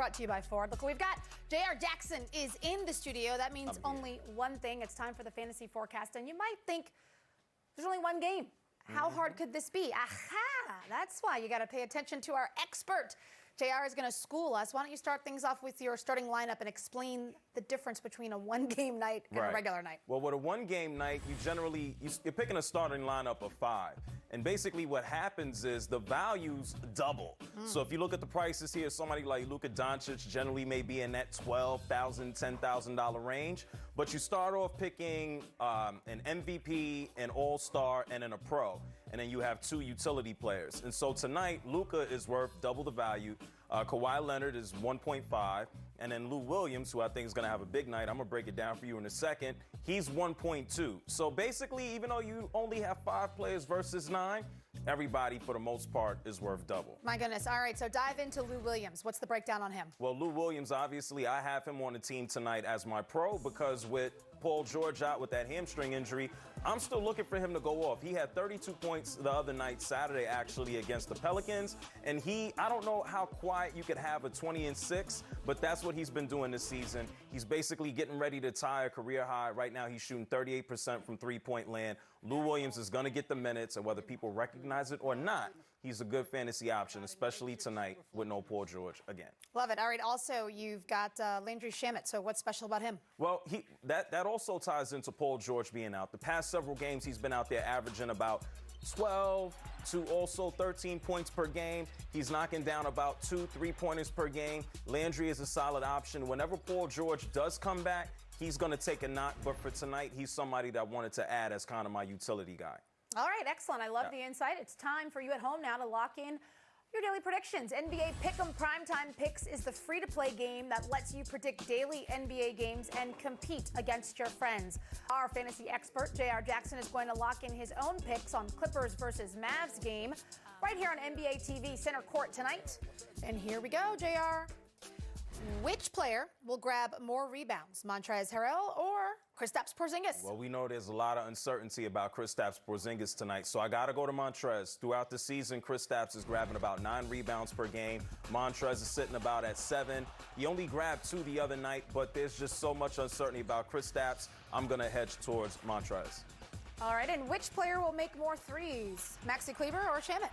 brought to you by Ford. Look, we've got J.R. Jackson is in the studio. That means only one thing. It's time for the fantasy forecast. And you might think there's only one game. How hard could this be? Aha! That's why you got to pay attention to our expert. JR is going to school us. Why don't you start things off with your starting lineup and explain the difference between a one-game night and a regular night? Well, with a one-game night, you're picking a starting lineup of 5. And basically what happens is the values double. So if you look at the prices here, somebody like Luka Doncic generally may be in that $12,000, $10,000 range. But you start off picking an MVP, an all-star, and then a pro. And then you have 2 utility players. And so tonight, Luka is worth double the value. Kawhi Leonard is 1.5. And then Lou Williams, who I think is going to have a big night, I'm going to break it down for you in a second, he's 1.2. So basically, even though you only have 5 players versus 9, everybody, for the most part, is worth double. My goodness. All right, so dive into Lou Williams. What's the breakdown on him? Well, Lou Williams, obviously, I have him on the team tonight as my pro because with Paul George out with that hamstring injury, I'm still looking for him to go off. He had 32 points the other night, Saturday, actually, against the Pelicans. And I don't know how quiet you could have a 20-6, but that's what he's been doing this season. He's basically getting ready to tie a career high. Right now, he's shooting 38% from three-point land. Lou Williams is going to get the minutes, and whether people recognize it or not, he's a good fantasy option, especially tonight with no Paul George again. Love it. All right, also, you've got Landry Shamet. So what's special about him? Well, that also ties into Paul George being out. The past several games, he's been out there averaging about 12 to also 13 points per game. He's knocking down about 2 3-pointers per game. Landry is a solid option. Whenever Paul George does come back, he's going to take a knock. But for tonight, he's somebody that I wanted to add as kind of my utility guy. All right, excellent. I love the insight. It's time for you at home now to lock in your daily predictions. NBA Pick'em Primetime Picks is the free-to-play game that lets you predict daily NBA games and compete against your friends. Our fantasy expert, J.R. Jackson, is going to lock in his own picks on Clippers versus Mavs game right here on NBA TV Center Court tonight. And here we go, J.R. Which player will grab more rebounds, Montrezl Harrell or Kristaps Porzingis? Well, we know there's a lot of uncertainty about Kristaps Porzingis tonight, so I got to go to Montrez. Throughout the season, Kristaps is grabbing about 9 rebounds per game. Montrez is sitting about at 7. He only grabbed 2 the other night, but there's just so much uncertainty about Kristaps. I'm going to hedge towards Montrez. All right, and which player will make more threes, Maxi Kleber or Shamet?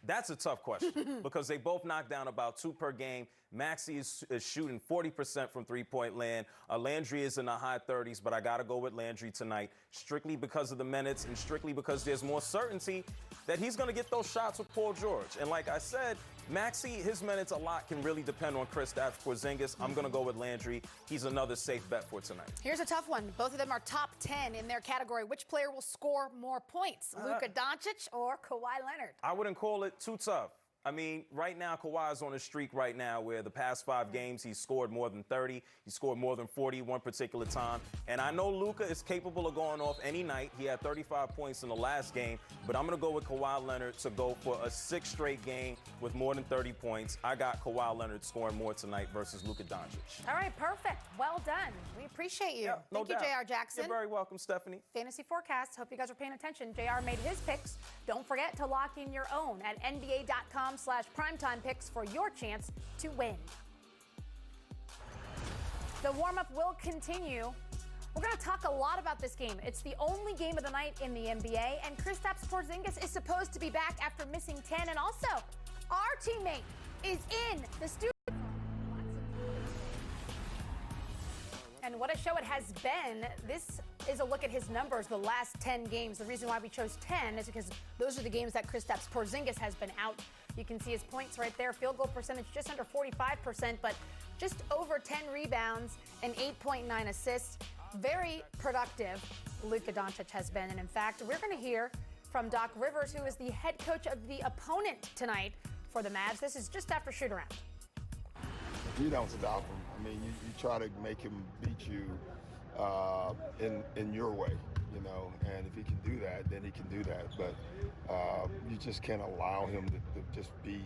That's a tough question because they both knock down about 2 per game. Maxi is shooting 40% from three-point land. Landry is in the high 30s, but I got to go with Landry tonight, strictly because of the minutes and strictly because there's more certainty that he's going to get those shots with Paul George. And like I said, Maxi, his minutes a lot can really depend on Kristaps Porzingis. I'm going to go with Landry. He's another safe bet for tonight. Here's a tough one. Both of them are top 10 in their category. Which player will score more points, Luka Doncic or Kawhi Leonard? I wouldn't call it too tough. I mean, right now, Kawhi's on a streak right now where the past 5 games, he's scored more than 30. He scored more than 40 one particular time. And I know Luka is capable of going off any night. He had 35 points in the last game. But I'm going to go with Kawhi Leonard to go for a 6th straight game with more than 30 points. I got Kawhi Leonard scoring more tonight versus Luka Doncic. All right, perfect. Well done. We appreciate you. Yeah, Thank you, J.R. Jackson. You're very welcome, Stephanie. Fantasy forecast. Hope you guys are paying attention. JR made his picks. Don't forget to lock in your own at nba.com/primetime picks for your chance to win. The warm-up will continue. We're going to talk a lot about this game. It's the only game of the night in the NBA, and Kristaps Porzingis is supposed to be back after missing 10. And also, our teammate is in the studio. And what a show it has been. This is a look at his numbers the last 10 games. The reason why we chose 10 is because those are the games that Kristaps Porzingis has been out. You can see his points right there. Field goal percentage just under 45%, but just over 10 rebounds and 8.9 assists. Very productive Luka Doncic has been. And in fact, we're going to hear from Doc Rivers, who is the head coach of the opponent tonight for the Mavs. This is just after shoot-around. You don't stop him. I mean, you try to make him beat you in your way, you know. And if he can do that, then he can do that. But you just can't allow him to just be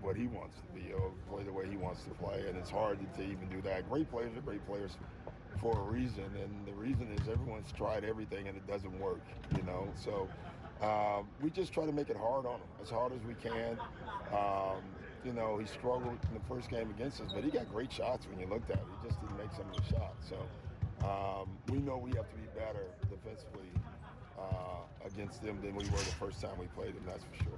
what he wants to be or play the way he wants to play. And it's hard to even do that. Great players are great players for a reason. And the reason is everyone's tried everything and it doesn't work, you know. So we just try to make it hard on him, as hard as we can. you know, he struggled in the first game against us, but he got great shots when you looked at it. He just didn't make some of the shots. So we know we have to be better defensively against them than we were the first time we played them, that's for sure.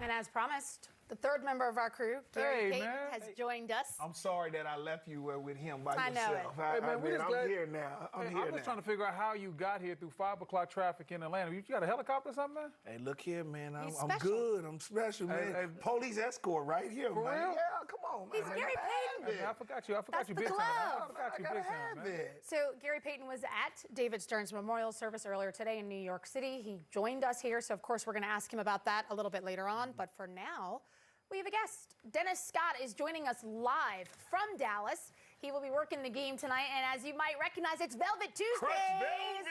And as promised, the third member of our crew, Gary Payton, has joined us. I'm sorry that I left you with him by I know yourself. it. I, Hey, man, I, we man, just I'm glad- here now. I'm Hey, here I'm now. just trying to figure out how you got here through 5 o'clock traffic in Atlanta. You got a helicopter or something, man? Hey, look here, man. I'm He's special. good. I'm special, man. Hey, Police escort right here, For man. real? Yeah, come on, man. He's Gary Payton. Hey, I forgot you. I forgot That's you the big time. glove. I forgot you I big gotta time, have man. it. So Gary Payton was at David Stern's memorial service earlier today in New York City. He joined us here, so of course we're going to ask him about that a little bit later on. But for now, we have a guest. Dennis Scott is joining us live from Dallas. He will be working the game tonight, and as you might recognize, it's Velvet Tuesdays.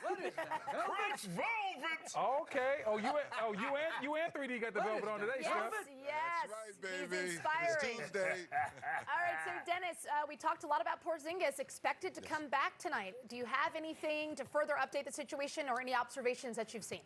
What is that? Crunch Velvet! Okay. Oh, you and 3D got the velvet on today, Yes, Steph. yes. Right, baby. He's inspiring. It's Tuesday. All right, so Dennis, we talked a lot about Porzingis, expected to come back tonight. Do you have anything to further update the situation or any observations that you've seen?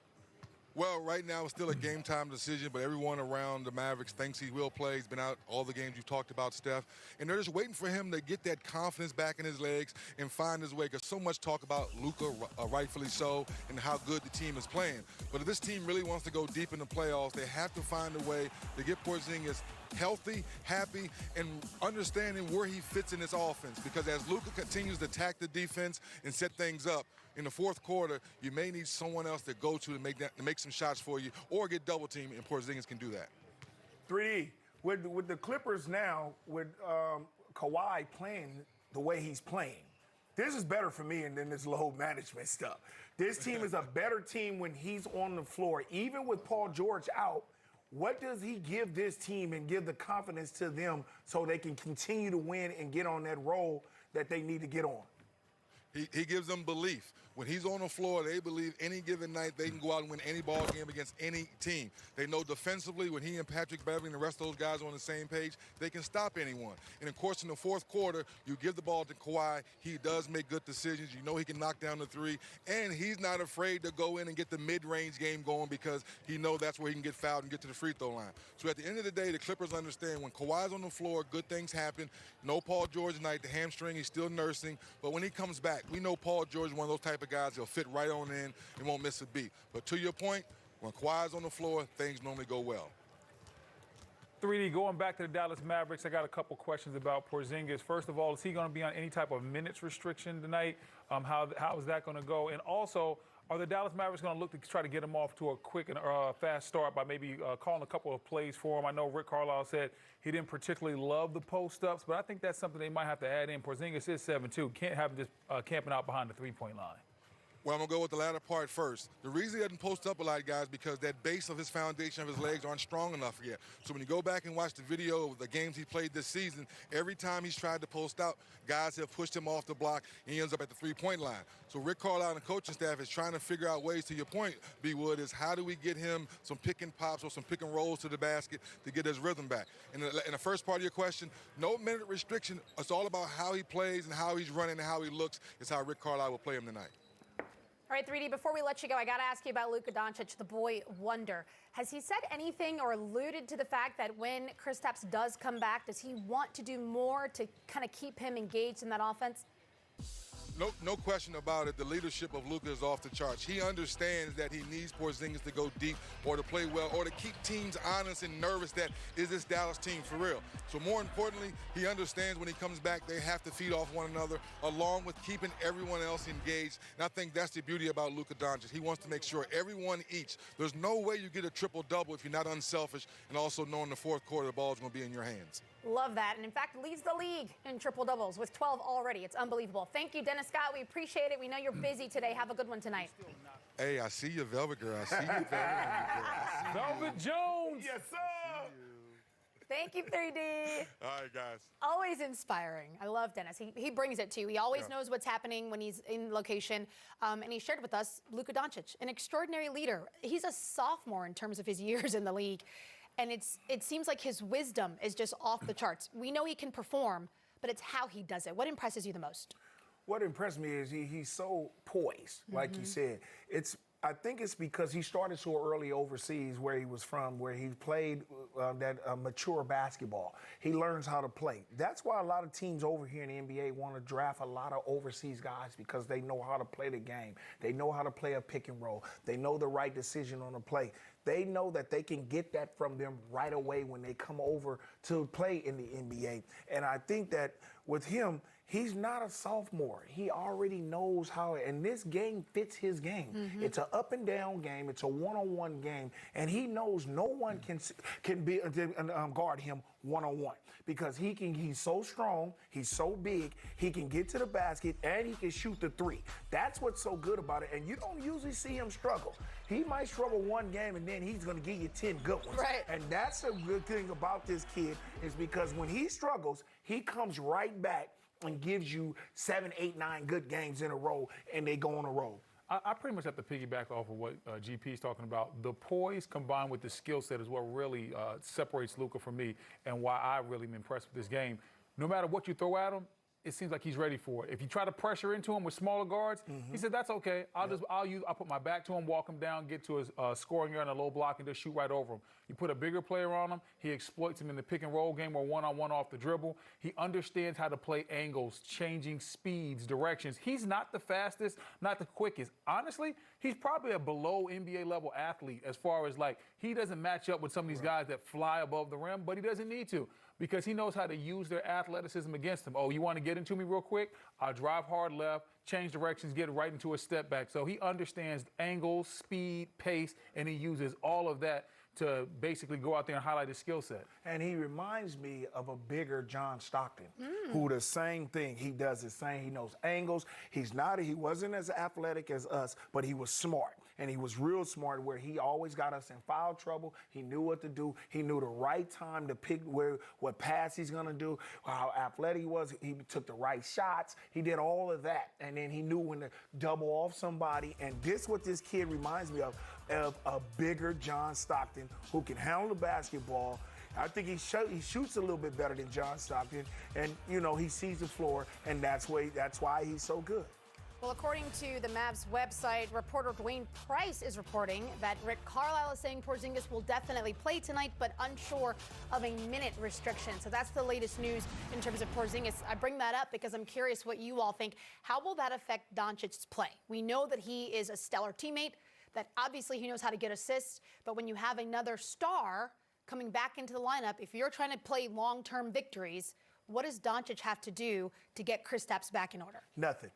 Well, right now it's still a game time decision, but everyone around the Mavericks thinks he will play. He's been out all the games you've talked about, Steph. And they're just waiting for him to get that confidence back in his legs and find his way. Because so much talk about Luka, rightfully so, and how good the team is playing. But if this team really wants to go deep in the playoffs, they have to find a way to get Porzingis healthy, happy, and understanding where he fits in this offense. Because as Luka continues to attack the defense and set things up, in the fourth quarter, you may need someone else to go to make some shots for you or get double teamed, and Porzingis can do that. 3D, with the Clippers now, with Kawhi playing the way he's playing, this is better for me than this load management stuff. This team is a better team when he's on the floor. Even with Paul George out, what does he give this team and give the confidence to them so they can continue to win and get on that roll that they need to get on? He gives them belief. When he's on the floor, they believe any given night they can go out and win any ball game against any team. They know defensively when he and Patrick Beverly and the rest of those guys are on the same page, they can stop anyone. And of course, in the fourth quarter, you give the ball to Kawhi. He does make good decisions. You know he can knock down the three. And he's not afraid to go in and get the mid-range game going because he knows that's where he can get fouled and get to the free throw line. So at the end of the day, the Clippers understand when Kawhi's on the floor, good things happen. No Paul George tonight. The hamstring, he's still nursing. But when he comes back, we know Paul George is one of those type of guys. He'll fit right on in and won't miss a beat. But to your point, when Kawhi's on the floor, things normally go well. 3D, going back to the Dallas Mavericks, I got a couple questions about Porzingis. First of all, is he going to be on any type of minutes restriction tonight? How is that going to go? And also, are the Dallas Mavericks going to look to try to get him off to a quick and fast start by maybe calling a couple of plays for him? I know Rick Carlisle said he didn't particularly love the post-ups, but I think that's something they might have to add in. Porzingis is 7'2". Can't have him just camping out behind the three-point line. Well, I'm going to go with the latter part first. The reason he doesn't post up a lot, guys, because that base of his foundation of his legs aren't strong enough yet. So when you go back and watch the video of the games he played this season, every time he's tried to post out, guys have pushed him off the block, and he ends up at the three-point line. So Rick Carlisle and the coaching staff is trying to figure out ways, to your point, B. Wood, is how do we get him some pick and pops or some pick and rolls to the basket to get his rhythm back. In the first part of your question, no minute restriction. It's all about how he plays and how he's running and how he looks is how Rick Carlisle will play him tonight. All right, 3D, before we let you go, I got to ask you about Luka Doncic, the boy wonder. Has he said anything or alluded to the fact that when Kristaps does come back, does he want to do more to kind of keep him engaged in that offense? No question about it. The leadership of Luka is off the charts. He understands that he needs Porzingis to go deep or to play well or to keep teams honest and nervous that is this Dallas team for real. So more importantly, he understands when he comes back, they have to feed off one another along with keeping everyone else engaged. And I think that's the beauty about Luka Doncic. He wants to make sure everyone eats. There's no way you get a triple-double if you're not unselfish and also knowing the fourth quarter the ball is going to be in your hands. Love that. And in fact, leads the league in triple-doubles with 12 already. It's unbelievable. Thank you, Dennis Scott. We appreciate it. We know you're busy today. Have a good one tonight. Hey, I see you, Velvet Girl. I see you, Velvet Girl. Velvet Jones! Yes, sir. Thank you, 3D. All right, guys. Always inspiring. I love Dennis. He brings it to you. He always knows what's happening when he's in location. And he shared with us Luka Doncic, an extraordinary leader. He's a sophomore in terms of his years in the league. And it seems like his wisdom is just off the charts. We know he can perform, but it's how he does it. What impresses you the most? What impressed me is he's so poised, like you said. I think it's because he started so early overseas where he was from, where he played that mature basketball. He learns how to play. That's why a lot of teams over here in the NBA want to draft a lot of overseas guys, because they know how to play the game. They know how to play a pick and roll. They know the right decision on the play. They know that they can get that from them right away when they come over to play in the NBA. And I think that with him, he's not a sophomore. He already knows how, and this game fits his game. It's an up and down game. It's a one-on-one game, and he knows no one can guard him one-on-one, because he's so strong, he's so big, he can get to the basket, and he can shoot the three. That's what's so good about it, and you don't usually see him struggle. He might struggle one game, and then he's going to give you 10 good ones. Right. And that's a good thing about this kid, is because when he struggles, he comes right back and gives you 7, 8, 9 good games in a row, and they go on a roll. I pretty much have to piggyback off of what GP is talking about. The poise combined with the skill set is what really separates Luka from me, and why I really am impressed with this game. No matter what you throw at him, it seems like he's ready for it. If you try to pressure into him with smaller guards, he said, that's okay. I'll put my back to him, walk him down, get to his scoring area in a low block, and just shoot right over him. You put a bigger player on him, he exploits him in the pick and roll game or one-on-one off the dribble. He understands how to play angles, changing speeds, directions. He's not the fastest, not the quickest. Honestly, he's probably a below NBA level athlete, as far as like, he doesn't match up with some of these guys that fly above the rim, but he doesn't need to, because he knows how to use their athleticism against him. Oh, you want to get into me real quick? I'll drive hard left, change directions, get right into a step back. So he understands angles, speed, pace, and he uses all of that to basically go out there and highlight his skill set. And he reminds me of a bigger John Stockton, who the same thing. He does the same. He knows angles. He wasn't as athletic as us, but he was smart. And he was real smart, where he always got us in foul trouble. He knew what to do. He knew the right time to pick what pass he's going to do, how athletic he was. He took the right shots. He did all of that. And then he knew when to double off somebody. And this is what this kid reminds me of a bigger John Stockton, who can handle the basketball. I think he shoots a little bit better than John Stockton. And, he sees the floor, and that's why he's so good. Well, according to the Mavs website, reporter Dwayne Price is reporting that Rick Carlisle is saying Porzingis will definitely play tonight, but unsure of a minute restriction. So that's the latest news in terms of Porzingis. I bring that up because I'm curious what you all think. How will that affect Doncic's play? We know that he is a stellar teammate, that obviously he knows how to get assists, but when you have another star coming back into the lineup, if you're trying to play long-term victories, what does Doncic have to do to get Kristaps back in order? Nothing.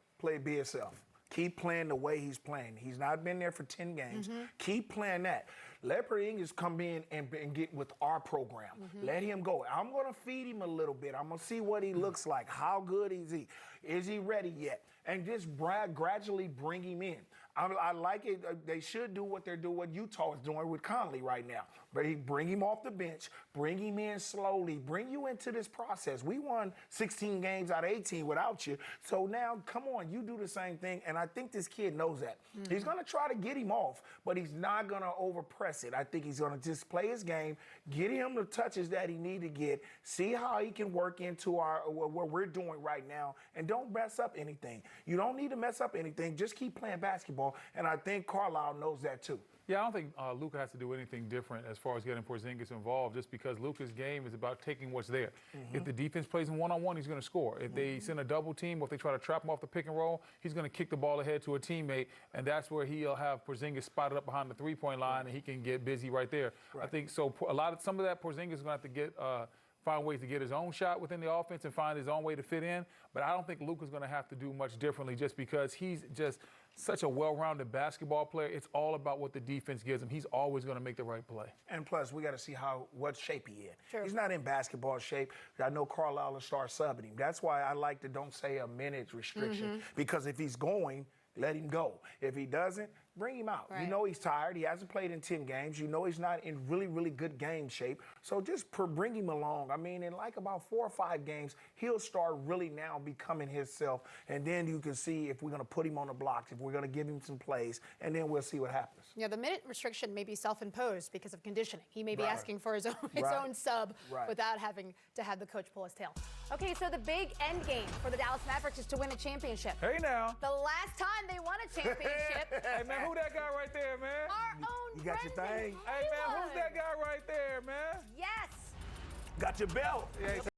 Be yourself. Keep playing the way he's playing. He's not been there for 10 games. Keep playing that. Let Porzingis come in and get with our program. Let him go. I'm going to feed him a little bit. I'm going to see what he looks like. How good is he? Is he ready yet? And just gradually bring him in. I like it. They should do what they're doing, what Utah is doing with Conley right now. Bring him off the bench, bring him in slowly, bring you into this process. We won 16 games out of 18 without you. So now, come on, you do the same thing. And I think this kid knows that. He's going to try to get him off, but he's not going to overpress it. I think he's going to just play his game, get him the touches that he need to get, see how he can work into what we're doing right now, and don't mess up anything. You don't need to mess up anything. Just keep playing basketball. And I think Carlisle knows that too. Yeah, I don't think Luka has to do anything different as far as getting Porzingis involved, just because Luka's game is about taking what's there. If the defense plays him one-on-one, he's going to score. If they send a double team or if they try to trap him off the pick and roll, he's going to kick the ball ahead to a teammate, and that's where he'll have Porzingis spotted up behind the three-point line, and he can get busy right there. I think so. Some of that Porzingis is going to have to get find ways to get his own shot within the offense and find his own way to fit in. But I don't think Luka's going to have to do much differently, just because he's just such a well-rounded basketball player. It's all about what the defense gives him. He's always going to make the right play. And plus, we got to see what shape he in. Sure. He's not in basketball shape. I know Carlisle will start subbing him. That's why I like to don't say a minute restriction, because if he's going, let him go. If he doesn't, bring him out. Right. You know he's tired. He hasn't played in 10 games. You know he's not in really, really good game shape. So just bring him along. I mean, in like about 4 or 5 games, he'll start really now becoming himself. And then you can see if we're going to put him on the blocks, if we're going to give him some plays, and then we'll see what happens. Yeah, the minute restriction may be self-imposed because of conditioning. He may be asking for his own sub without having to have the coach pull his tail. Okay, so the big end game for the Dallas Mavericks is to win a championship. Hey, now. The last time they won a championship. Hey, man, who that guy right there, man? Our own You got your Brendan thing? Hey, man, who's Haywood. that guy right there, man? Yes. Got your belt. Yeah,